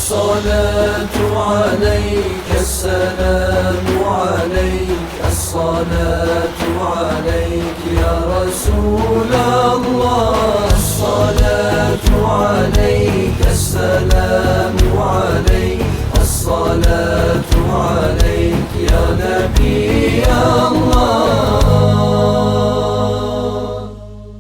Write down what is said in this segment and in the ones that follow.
الصلاة عليك السلام عليك الصلاة عليك يا رسول الله الصلاة عليك السلام عليك الصلاة عليك يا نبي الله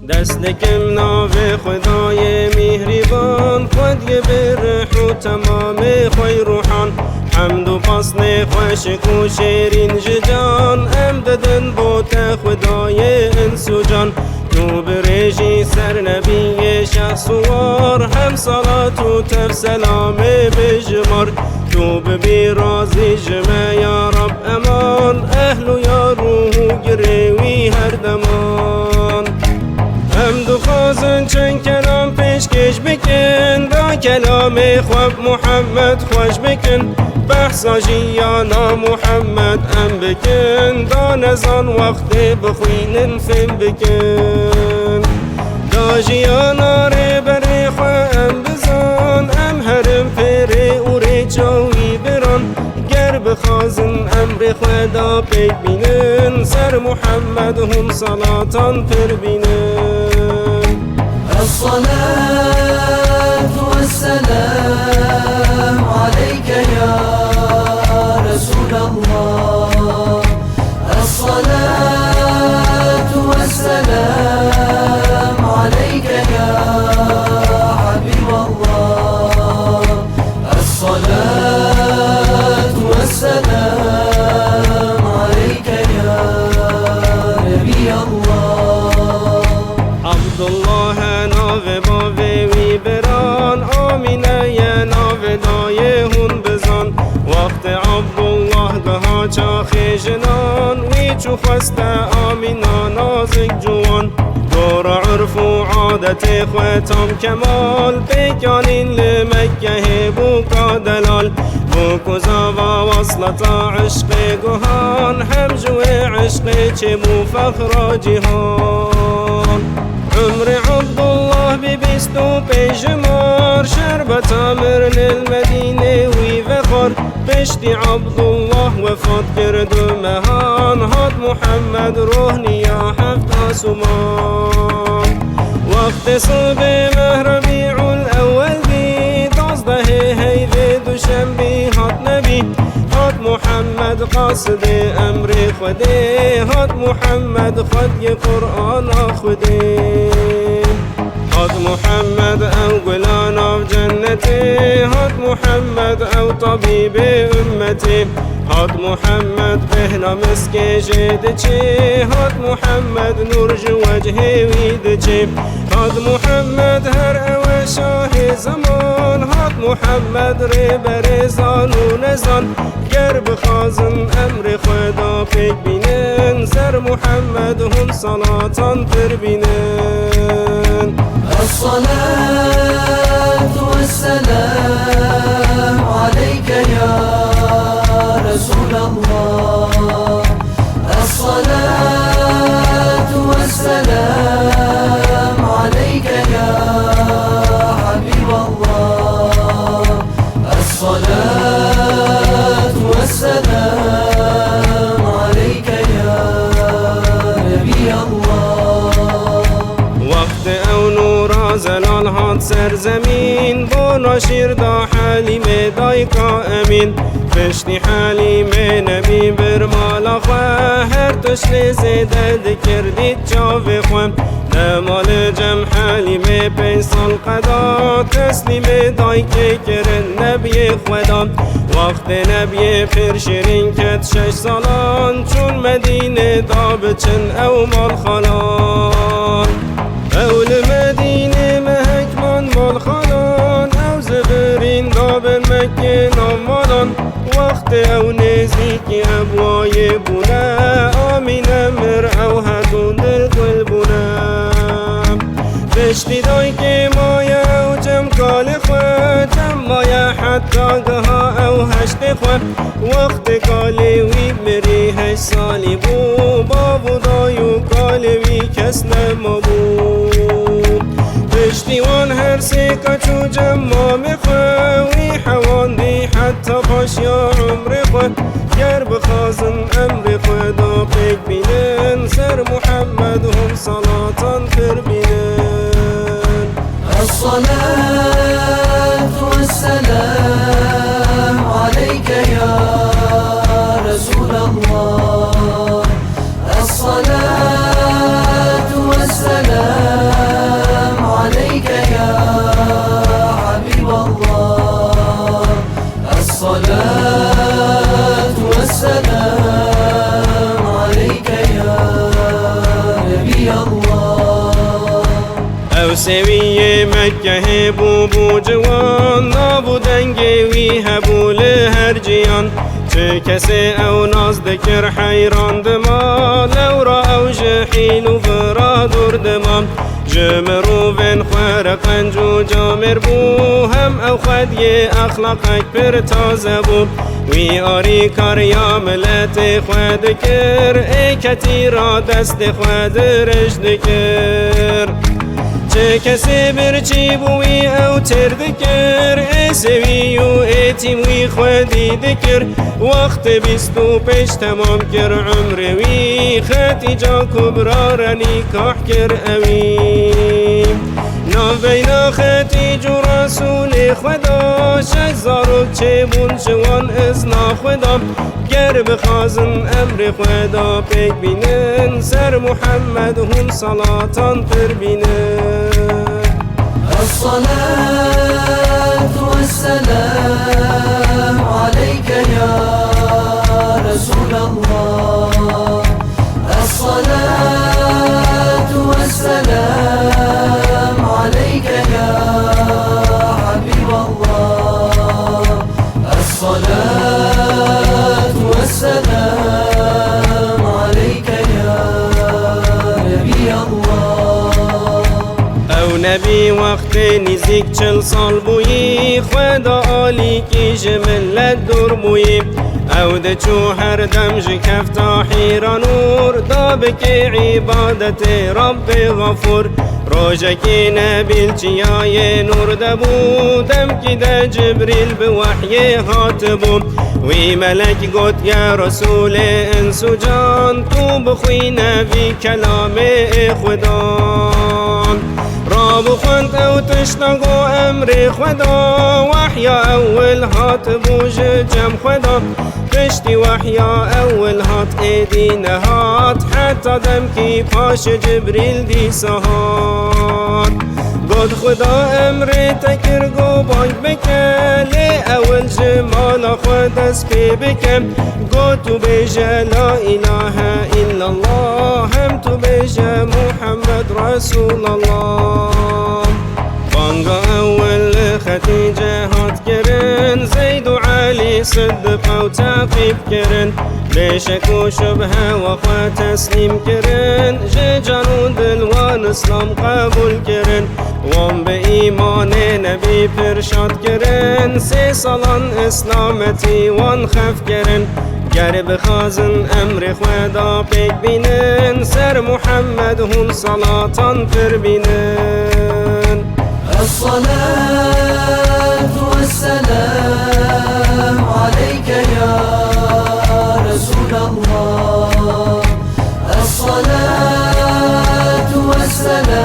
دستکم ناو خدای مهربان خود بر و تمام خوی روحان حمد و فصل خوشک و شیرین جان امدادن بوت خدای انس و جان تو برژی سر نبی شخصوار هم صلات و تر سلام بجمار تو ببی رازی جمع یا رب امان اهل و یا روح گریوی هر دمان حمد و خازن چند کلام پیشکش بکن با کلام خواب محمد خوش بکن بحثا جیانا محمد ام بکن دا نزان وقت بخوینن فم بکن دا جیانا ری بری خواه ام بزان ام هرم پیری او ری چاوی بران گر بخازن امر خدا پید بینن سر محمد هم صلاتان پر بینن الصلاة والسلام عليك يا رسول الله الصلاة والسلام عليك يا حبيب الله الصلاة والسلام عليك يا نبي الله عبدالله ناو باوی وی بران آمینه یه ناو دایه هون بزان وقت عبدالله گها چاخی جنان وی چو خسته آمینا نازک جوان دور عرف و عادت خواتم کمال بکانین لمکه بوکا دلال بوکو زاوا وصلتا عشق گهان هم جوه عشق چه بو فخر جهان عمر عبدالله ببیست و پیجمار شربت امر للمدینه وی وخار بشتی عبدالله وفات کرد و مهان هاد محمد روح نیا هفت آسمان وقت صبح مه ربیع الاول بی 12 هیوه دوشنبی هات نبی هات محمد قاصد امر خوده هات محمد خود یه قرآن خوده هات محمد او گلان او جنتی هات محمد او طبیب امتی هات محمد بهنا مسک جد چی هات محمد نور جو وجه وید چی هات محمد هر او شاه زمان هات محمد ری برزان و نزان گر بخازن امر خدا پیک بینن سر محمد هم صلاتان پر بینن الصلاة والسلام عليك يا رسول الله الصلاة والسلام عليك يا حبيب الله الصلاة والسلام عليك يا نبي الله وقت او نورا زلال هات سرزمین با ناشیر دا حلیم دایکا امین بشتی حلیم نبی بر مالا خواه هر تشل زیده دکردید جاوی خواه نمال جم حلیم 5 سال قدا تسلیم دایکه کرن نبی خدا وقت نبی پر شیرین کت 6 سالان چون مدینه دا بچن او مال خالان اول مدینه مهکمان مال خالان او زبرین دابن مکه نامالان وقت او نزیکی ابوای بونه آمین امر او هدون در گل بونه بشتی دای که مایه او جم کال خواه جم مایه حتی گها او هشت خواه وقت کالی وی مری 8 سالی بو بابو دایو کالی وی کس نمابو پشتیوان هر سی کچو جمع میخواه وی حوا باش یا عمر خود گر بخوازن امر خدا پیک بینن سر محمد هم صلاتان پر بینن الصلاة والسلام عليك يا رسول الله الصلاة والسلام عليك يا حبيب الله الصلاة والسلام عليك يا نبي الله او سوی مکه بو جوان نابو دنگی وی هبول هر جیان چه کسی او ناز دکر حیران دما لورا او جحیل و برا دور دما جمرو بین خوار قنجو جامر بو هم او خود یه اخلاقک پر تازه بو وی آری کار یا ملت خود کر ای کتی را دست خود رشد کر چه کسی برچی بوی او تر دکر ای سوی و ایتیم وی خودی دکر وقت 25 تمام کر عمر وی خطی جا کبرا را نکاح کر اوی نابینا خطی جو رسول خدا شجزارو چه بون جوان ازنا خدا گر بخوازن امر خدا پیک بینن سر محمد هم صلاتان پر بینن الصلاة والسلام عليك يا رسول الله الصلاة والسلام عليك يا حبيب الله الصلاة والسلام عليك يا نبي الله او نبی وقت نزدیک 40 سال بویی خدا عالی کی جملت دور بویی او ده چو هر دم جکفتا حیرا نور دا بکی عبادت رب غفور روجکی نبیل چیای نور دبو دم کی ده جبریل بوحی هاتبو وی ملک گوت یا رسول انس و جان تو بخوی نبی کلام خدا راب خوند او تشتاق امر خدا وحیا اول هات بوج جم خدا تشتی وحیا اول هات ایدی نهات حتی دم کی پاش جبریل دی سهات گود خدا امر تکر گو بانگ بکن لی اول جمال خود از پی بکن گو تو بیجه لا اله الا الله هم تو بیجه محمد رسول الله بانگا اول ختیجه هات کرن زید و علی صدق و تعقیب کرن بشک و شبه و خوا تسلیم کرن جان و دل و اسلام قبول کرن وان به ایمان نبی پرشاد کرن 3 سالان اسلامتی وان خف کرن گر بخوازن امر خدا پیک بینن سر محمد هم صلاتان پر بینن الصلاة والسلام عليك يا رسول الله الصلاة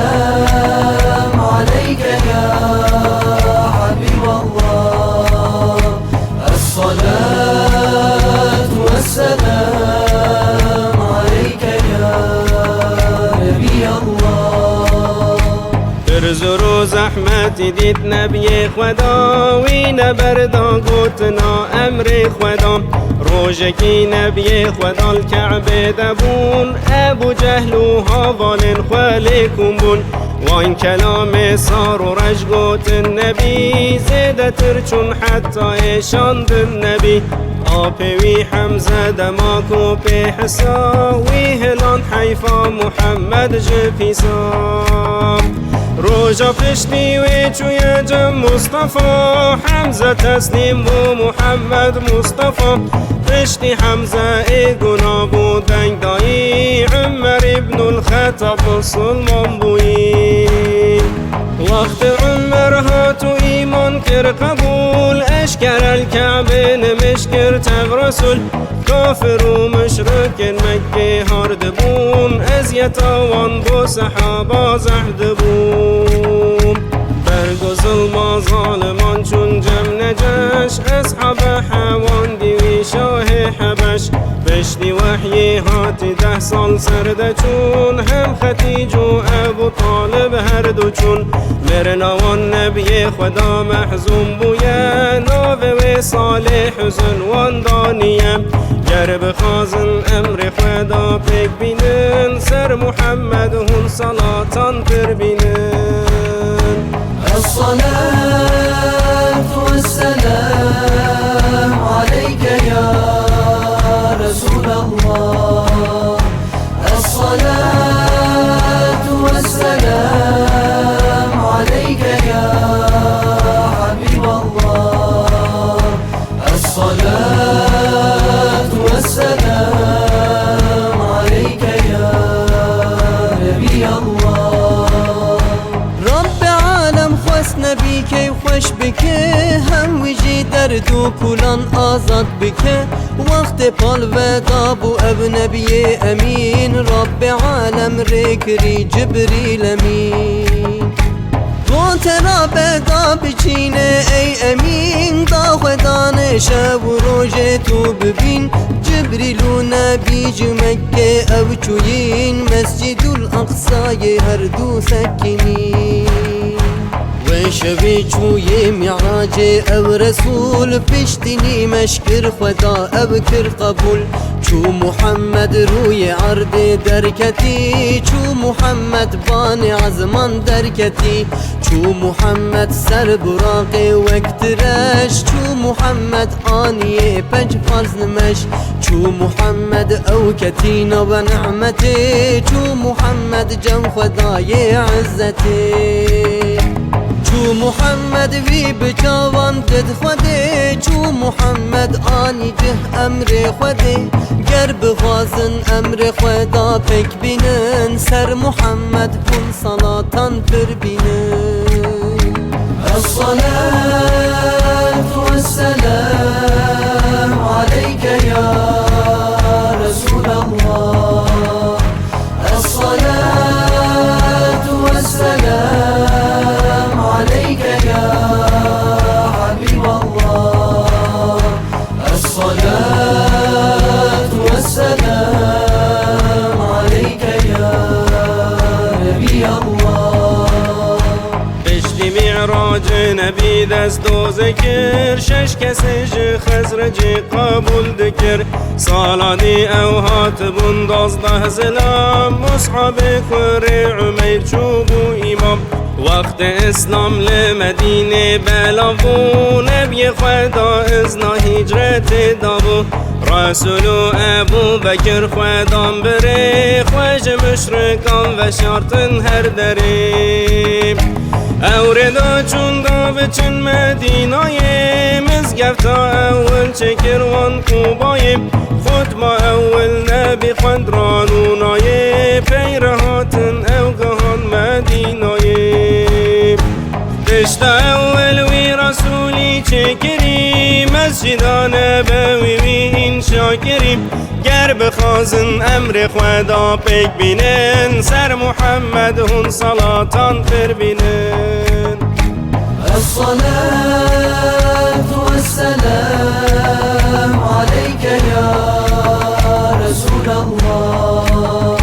والسلام عليك يا حبيب الله الصلاة والسلام عليك يا نبي الله ترزرو زحمت دید نبی خدا وی نبردا گوتنا امر خدا روژکی نبی خدا الکعبه دبون ابو جهل و هاوالن خالیکم بون وان کلام سار و رج گوت نبی زیده تر چون حتی ایشاند نبی آپ وی حمزه دماک و پی حسا وی هلان حیفا محمد جفیسا روجا پشتی وی چوی جم مصطفى حمزه تسلیم و محمد مصطفى پشتی حمزه ای گناه بودنگ دایی عمر ابن الخطاب مسلمان بویی وقت عمر برهات و ایمان کر قبول اشکر الکعبه نمشکر تب رسول کافر و مشرک مکه هارد بون از یتاوان بو صحابا زهد بون برگ و ظلم ظالمان چون جم نجش اصحاب حوان دیوی شاه حبش بشتی وحی هاتی 10 سال سرده چون هم ختیج و ابو طالب هر دو چون مرنوان نبی خدا محزون بویه ناوه و صالح حزن وان دانیه گر بخوازن امر خدا پیک بینن سر محمد هون صلاتان پر بینن الصلاة والسلام عليك يا رسول الله الصلاة والسلام عليك يا حبيب الله الصلاة والسلام عليك يا نبي الله رب عالم خواست نبی که خوش بکه هم ویجی درد و کلان آزاد بکه وقت پال ودا بو اب نبی امین رب عالم ریکری جبریل امین ترا بدا بچینه ای امین دا خدا شب و روژ تو ببین جبریل و نبی جو مکه او چوین مسجد الاقصای هر دو سکنین و شبی چوی معراج او رسول پشتینی مشکر خدا او کر قبول چو محمد روی عرض درکتی چو محمد بان عزمان درکتی چو محمد سر براق وقت رش چو محمد آنی پنج فرز نمش چو محمد او کتینا و نعمتی چو محمد جم خدای عزتی چو محمد وی بچاوان دد خوده چو محمد آنی جه امر خوده گر بخوازن امر خدا پک بینن سر محمد کن صلاتان پر بینن الصلاة والسلام عليك يا رسول الله الصلاة والسلام عليك يا حبيب الله الصلاة والسلام عليك يا نبي الله بشتی معراج نبی دست و ذکر شش کسی جه خزرجی قبول دکر سالانی او هاتبون 12 زلام مصحب کر عمیر چوبو امام وقت اسلام لمدینه بلابو نبی خدا ازنا هجرت دابو رسول و ابو بکر خدام بره خوش مشرکان و شرطن هر دره اوردا چون دا بچن مدینای مزگفتا اول چکروان کوبای خود ما اول نبی خود رانونای پیرهاتن او گهان مدینای دشت اول وی رسولی چکری مسجدان نبوی وی انشا کریم گر بخوازن امر خدا پک بینن سر محمد هون صلاتان پر بینن الصلاة والسلام عليك يا رسول الله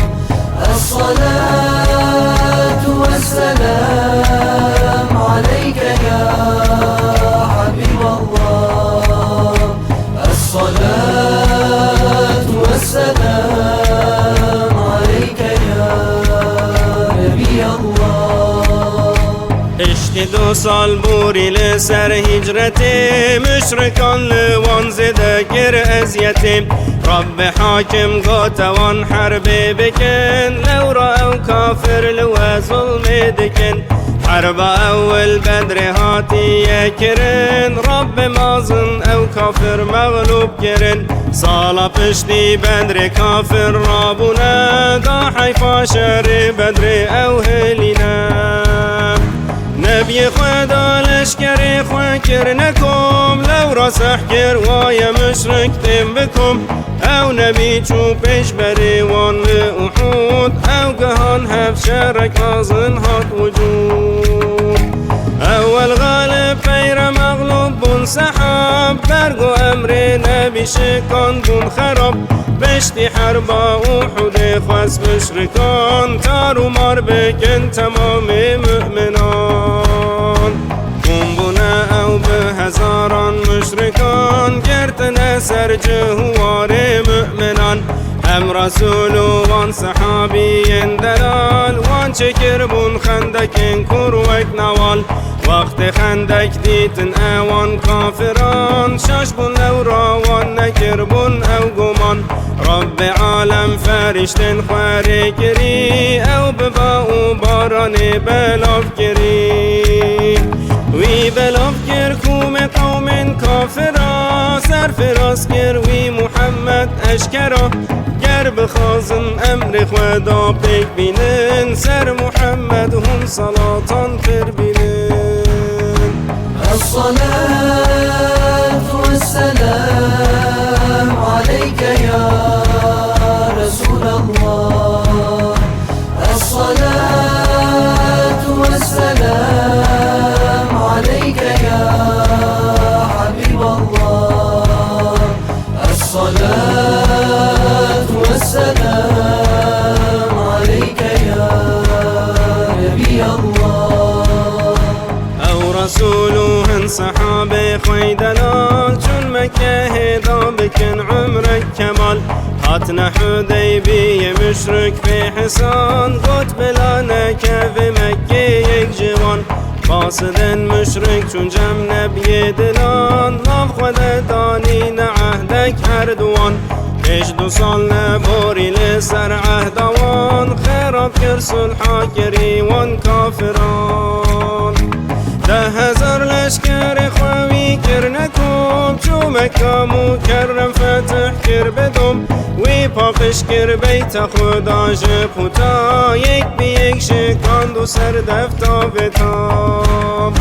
الصلاة والسلام عليك يا حبيب الله الصلاة والسلام عليك يا نبي الله اشتی 2 سال بوری لسر هجرت مشرکان لوان زده گر ازیت رب حاکم گاتوان حرب بکن لورا او کافر لو ظلم دکن حرب اول بدر هاتی کرن رب مازن او کافر مغلوب کرن سالا پشتی بدر کافر رابونه دا حیفا شر بدر او هلینا نبی خدا لشکر خوا کرنکم لو را سحکر وای مشرک تیم بکم او نبی چو پیش بری وان به احود او گهان هف شرک آزن هات وجود اول غالب پیر مغلوب بون سحاب برگو امر نبی شکان بون خراب بشتی حربا احود خواست مشرکان تارو مار بکن تمام مؤمنان بونه او به هزاران مشرکان گرتن سر جهوار مؤمنان هم رسول وان صحابی دلال وان چکر بون خندکن کروک نوال وقت خندک دیتن اوان کافران شاش بون لو راوان نکر بون او گمان رب عالم فرشتن خواره کری او ببا او باران بلاف کری وی بلاف کر کوم قوم کافرا سر فراس کر وی محمد اشکرا گر بخوازن امر خدا پیک بینن سر محمد هم صلاتان پر بینن الصلاة والسلام عليك يا رسول الله الصلاة والسلام عليك يا حبيب الله الصلاة والسلام عليك يا نبي الله او رسولهن صحابه خوی دلال چون مکه هدا بکن عمرک کمال هاتنا حدیبیه مشرک به حسان گوت بلا نکه و مکه یک جوان قاصدن مشرک چون جم نبی دلان ناف خود دانی نعهدک اردوان پیش 2 سال نباری لسر عهدوان خراب کر صلحا کری وان کافران 10,000 لشکر خواهی کرنکم چو مکه مکرم فتح کر بدم وی پاپش کر بیت خدا جپوتا یک بی یک شکاند و سر دفتا بتام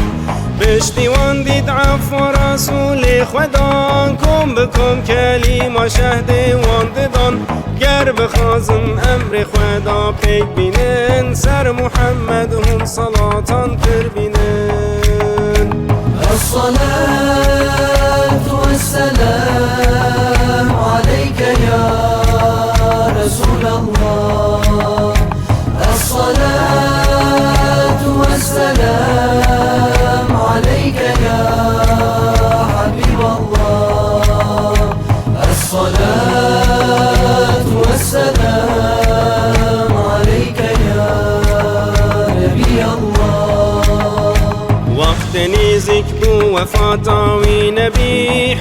پشتیوان دید عفو رسول خدا کم بکم کلیم شهد وان ددان گر بخوازن امر خدا پیک بینن سر محمد هم صلاتان پر بینن الصلاة والسلام عليك يا رسول الله الصلاة والسلام عليك يا حبيب الله الصلاة والسلام عليك يا نبي الله وقت نیزک بو وفاتاوی نبی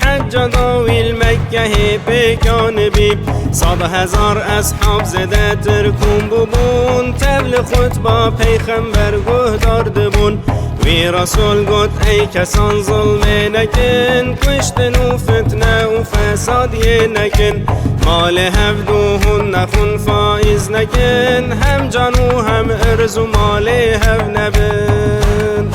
حج داوی المکه پیکان بی 100,000 اصحاب زده ترکون ببون تبل خطبا پیغمبر گهدار دبون وی رسول گوت ای کسان ظلم نکن کشتن و فتنه و فساد یه نکن مال هفدوهن نخون فائز نکن هم جان و هم ارز و مال هف نبن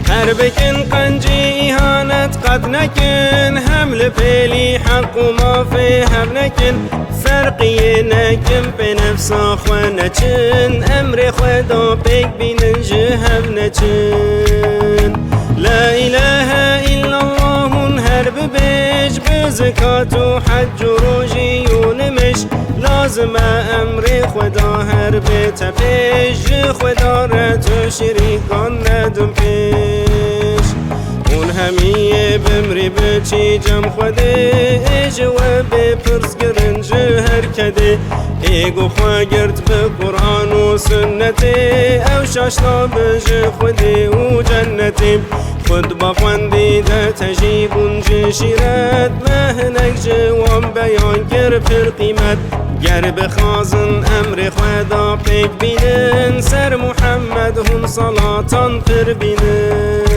هر بکن قنجی اهانت قد نکن حمل پیلی حق و مافی هم نکن فرقی نکن به نفسا خواه نچن امر خدا پیک بینن جهب نچن لا اله الا الله هر ببیج بزکات و حج و روژی و نمش لازم امر خدا هر بتپیش خدا را تو شریکان ندم پیش اون همیه بمری بچی جم خوده جواب پرس گرنج هر کده ایگو خواه گرد به قرآن و سنته او شاشنا بج خوده و جنته خود با خوندیده تجیبون جشیرت مهنک جوان بیان گر پر قیمت گر بخوازن امر خدا پیک بینن سر محمد هم صلاتان پر بینن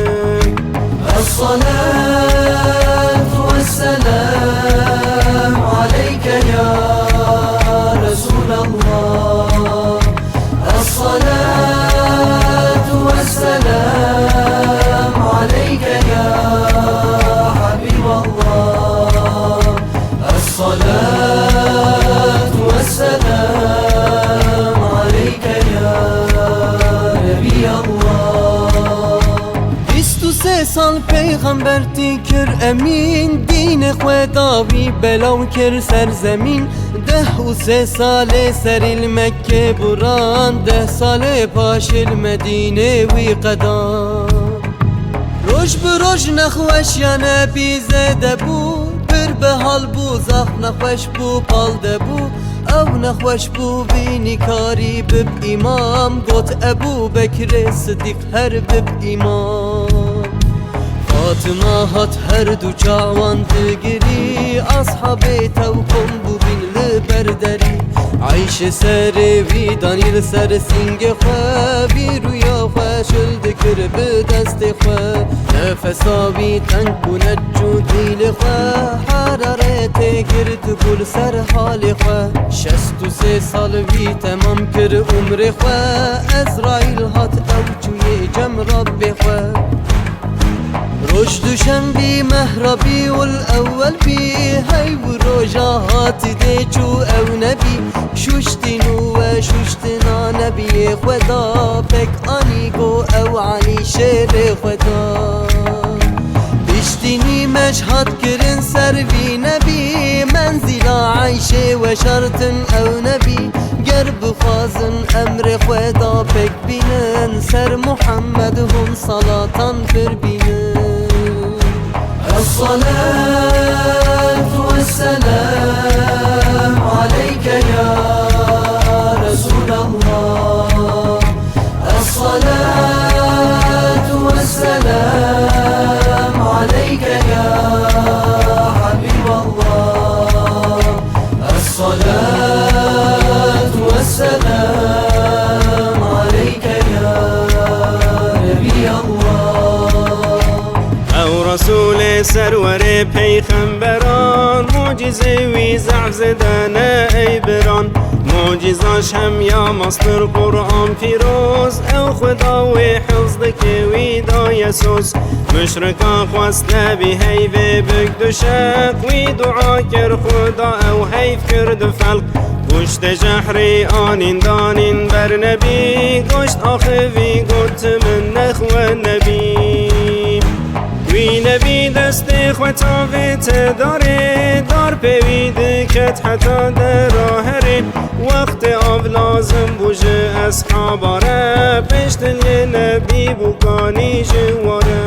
الصلاة والسلام عليك يا رسول الله الصلاة والسلام عليك يا حبيب الله الصلاة والسلام عليك يا نبي الله 23 سال پیغمبر تی کر امین دین خداوی بلاو کر سرزمین 13 سال سر المکه بران 10 سال پاش المدینه وی قدام روش بروش نخوش یا نبی زده بو بر به حال بو زخ نخوش بو پالده بو او نخوش بو بینی کاری بب امام گوت ابو بکر صدیق هر بب امام فاطمه هات هر دو چاوان دگری اصحاب تو کن بو بین لبردری عیش سر وی دانیل سر سینگ خواه وی رویا خواه شلد کر به دست خواه نفساوی تنگ بوند جو دیل خواه حرارت گرد گل سر حال خواه 63 سال وی تمام کر عمر خواه ازرائیل هات او چوی جم رب خواه روش دوشنبی مهربی والاول بی هی و روژاهات دی چو او نبی شوشتینو و شوشتنا نبی خدا پک آنی گو او علی شیر خدا بشتینی مشهد کرن سر بی نبی منزلا عیشه و شرطن او نبی گر بخوازن امر خدا پک بینن سر محمد هم صلاتان پر بینن الصلاة والسلام عليك يا رسول الله الصلاة والسلام عليك يا حبيب الله الصلاة والسلام عليك يا نبي الله او رسول سرور پیغمبران معجزه وی ضعف زدن ای بران معجزاش هم یا مصدر قرآن پیروز او خدا و حفظ که وی دایسوس مشرکا خواست نبی هیو بگد شق وی دعا کر خدا او حیف کرد فلق گشت جحری آنین دانین بر نبی گشت آخوی گوت من نخوه نبی وی نبی دست خطا ویت داره دار پیوید کت حتا در راهره وقت آب لازم بوجه اصحاباره پشت لی نبی بوکانی جواره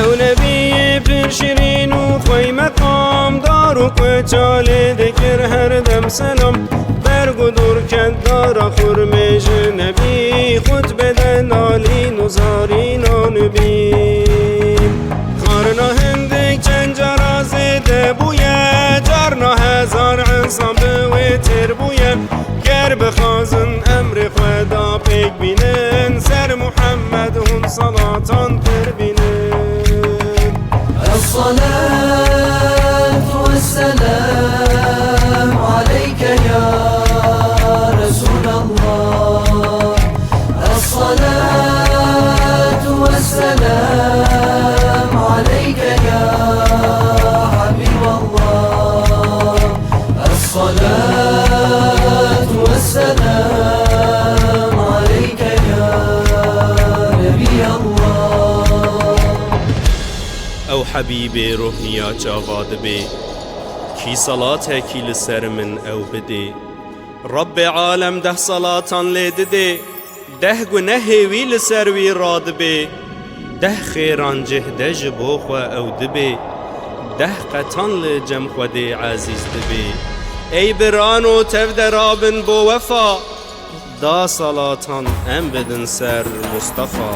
او نبی پر شیرین و خوی مقام دار و کچال دکر هر دم سلام برگ و دور کد دارا خورمش نبی خود بدن آلین و زارین و نبی خارنا هندک چند جرازده بویه جارنا هزار انسان به تر بویه گر بخوازن امر خدا پیک بینن سر محمد هم صلاتان پر بینن الصلاة والسلام عليك يا رسول الله الصلاة والسلام عليك يا حبيب الله الصلاة والسلام عليك يا نبي الله او حبیب روحیا چاواد بی کی صلات کی لسر من او بده رب عالم 10 صلاتان لیده 10 گنه وی لسر وی راد بی 10 خیران جهده جبو خو او دبی 10 قطان لجم خود عزیز دبی ای برانو تفدرابن بو وفا دا صلاتان ام بدن سر مصطفى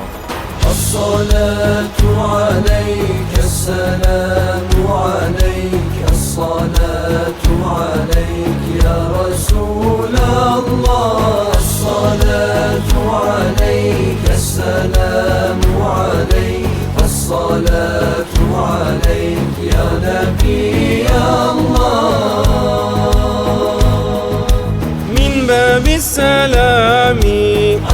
الصلاة عليك السلام عليك الصلاة عليك يا رسول الله الصلاة عليك السلام عليك الصلاة عليك يا نبي الله من باب السلام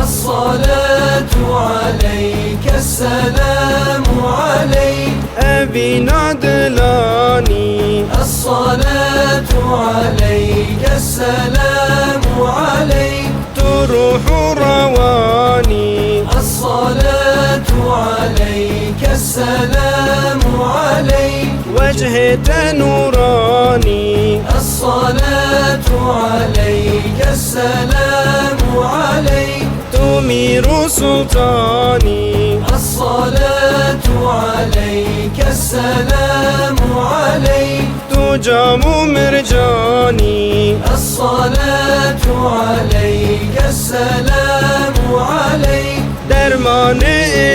الصلاة عليك السلام عليك أبي نادلاني الصلاة عليك السلام عليك تروح رواني الصلاة عليك السلام عليك وجهك نوراني الصلاة عليك السلام عليك تمير سلطاني الصلاة عليك السلام عليك تجام مرجاني الصلاة عليك السلام عليك درمان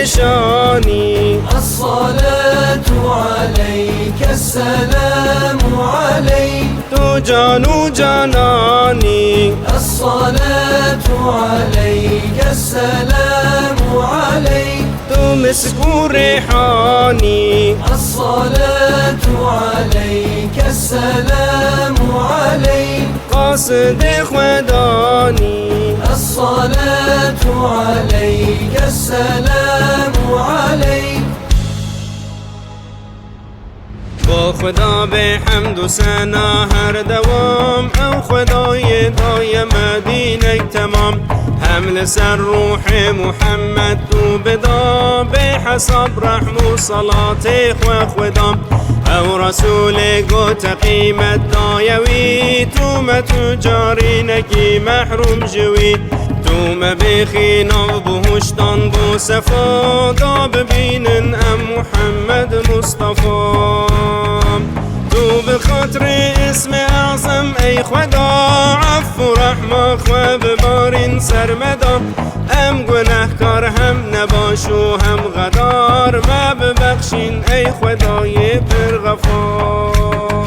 إشاني الصلاة عليك السلام عليك تجان جناني الصلاة عليك السلام عليك تمسك ريحاني الصلاة عليك السلام عليك قاصد خداني الصلاة عليك السلام عليك با خدا به حمد و ثنا هر دوام او خدای دای مدینه تمام حمل سر روح محمد تو بدا به حساب رحم و صلات خدا او رسول گوت قیمت دایوی تو متو جاری نکی محروم جوی تو مبخی نو بهشتان بو صفا دا ببینن ام محمد مصطفی تو بخاطر اسم اعظم ای خدا عفو و رحمه خو ببارین سرمدا ام گناهکار هم نباش و هم غدار ما ببخشین ای خدای پرغفار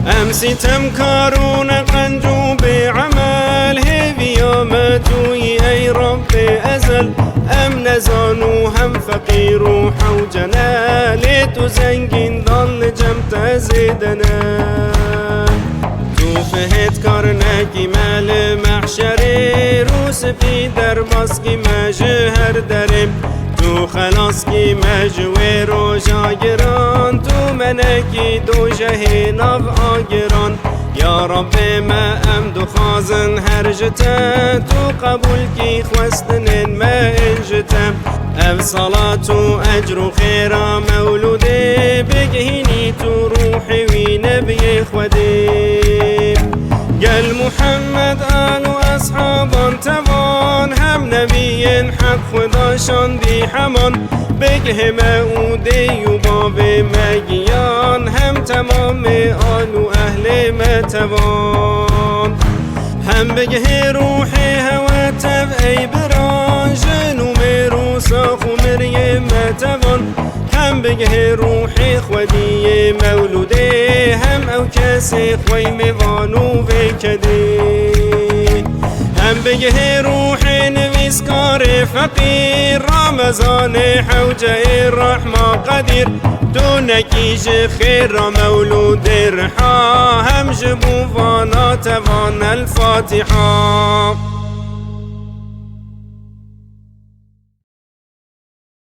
ام ستم کارون قنجو به عمل هیویامتوی ای رب ازل ام نزانو هم فقیر و حوجنا لیتو زنگین ضل جمت زیدنا تو فهد کار نکی مال محشری رو سپی در باس کی مجهر درم تو خلاص کی مجوی رو جاگران تو منکی دو جه ناو آگران یا رب ما امد خازن هر جتا تو قبول کی خواستن ما انجتا اف صلاة و اجر و خیر مولوده بگهینی تو روحی وی نبی خودی قال محمد آل و اصحابان توان هم نبیین حق خداشان دی همان بگه معودی و باب مگیان هم تمام آل و اهل متوان هم بگه روح هوا تب ای بران جنوم رو ساخ و مریم متوان هم بگه روح خودی مولوده هم او کسی خوی میوانو وکده هم بگه روح نویسکار فقیر رمضان حوجه رحمه قدیر تو نکیش خیر را مولود رحا هم جبو وانا توان الفاتحه